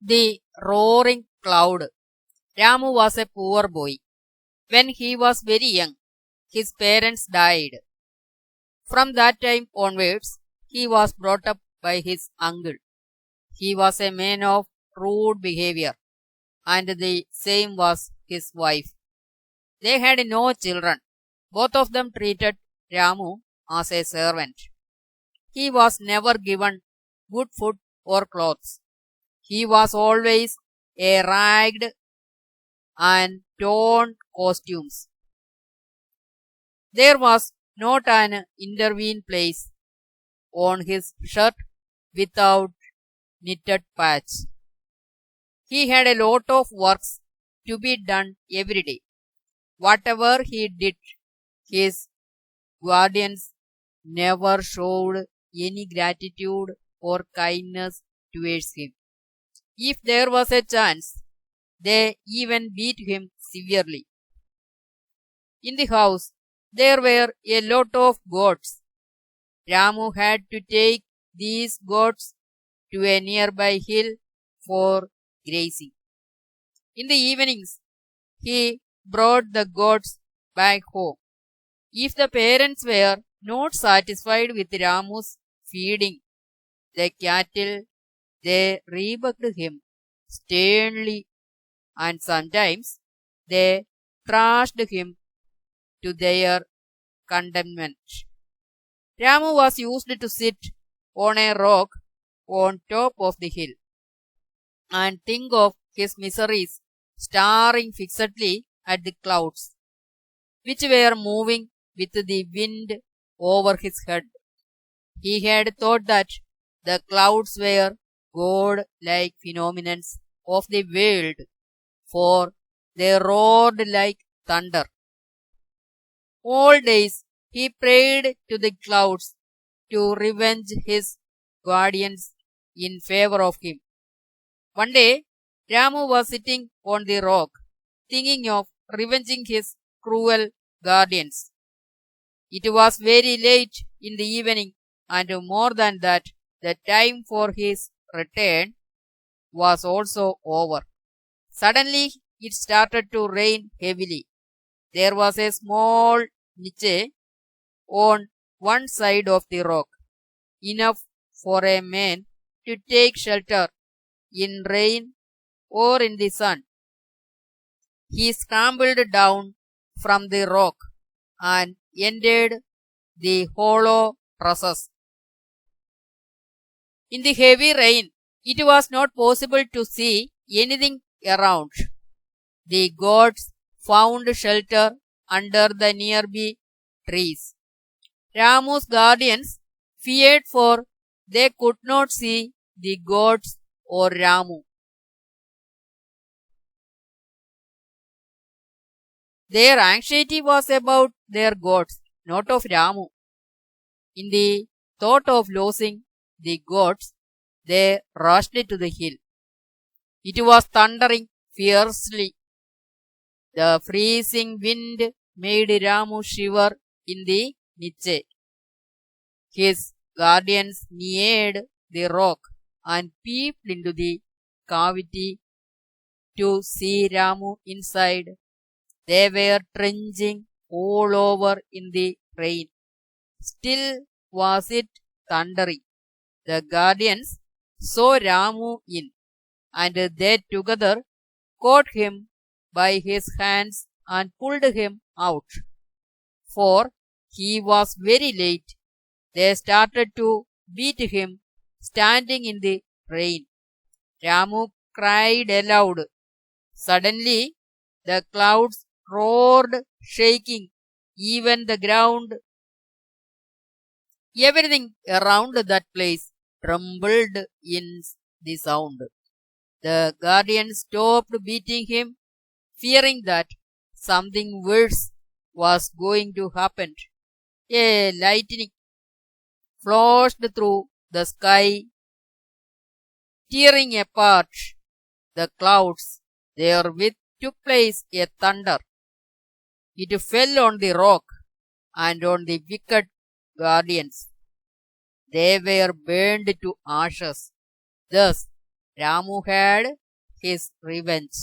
The roaring cloud. Ramu was a poor boy. When he was very young, his parents died. From that time onwards, he was brought up by his uncle. He was a man of rude behavior, and the same was his wife. They had no children. Both of them treated Ramu as a servant. He was never given good food or clothes. He was always a ragged and torn costumes. There was not an intervening place on his shirt without knitted patch. He had a lot of works to be done every day. Whatever he did, his guardians never showed any gratitude or kindness towards him. If there was a chance, they even beat him severely. In the house, there were a lot of goats. Ramu had to take these goats to a nearby hill for grazing. In the evenings, he brought the goats back home. If the parents were not satisfied with Ramu's feeding the cattle, they rebuked him sternly, and sometimes they thrashed him to their contentment. Ramu was used to sit on a rock on top of the hill and think of his miseries, staring fixedly at the clouds, which were moving with the wind over his head. He had thought that the clouds were God-like phenomena of the world, for they roared like thunder. All days he prayed to the clouds to revenge his guardians in favor of him. One day, Ramu was sitting on the rock, thinking of revenging his cruel guardians. It was very late in the evening, and more than that, the time for his return was also over. Suddenly, it started to rain heavily. There was a small niche on one side of the rock, enough for a man to take shelter in rain or in the sun. He scrambled down from the rock and entered the hollow process. In the heavy rain, it was not possible to see anything around. The goats found shelter under the nearby trees. Ramu's guardians feared, for they could not see the goats or Ramu. Their anxiety was about their goats, not of Ramu. In the thought of losing the goats, they rushed to the hill. It was thundering fiercely. The freezing wind made Ramu shiver in the niche. His guardians neared the rock and peeped into the cavity to see Ramu inside. They were drenching all over in the rain. Still was it thundering. The guardians saw Ramu in, and they together caught him by his hands and pulled him out. For he was very late, they started to beat him standing in the rain. Ramu cried aloud. Suddenly, the clouds roared, shaking even the ground. Everything around that place trembled in the sound. The guardian stopped beating him, fearing that something worse was going to happen. A lightning flashed through the sky, tearing apart the clouds. Therewith took place a thunder. It fell on the rock and on the wicked guardians. They were burned to ashes. Thus, Ramu had his revenge.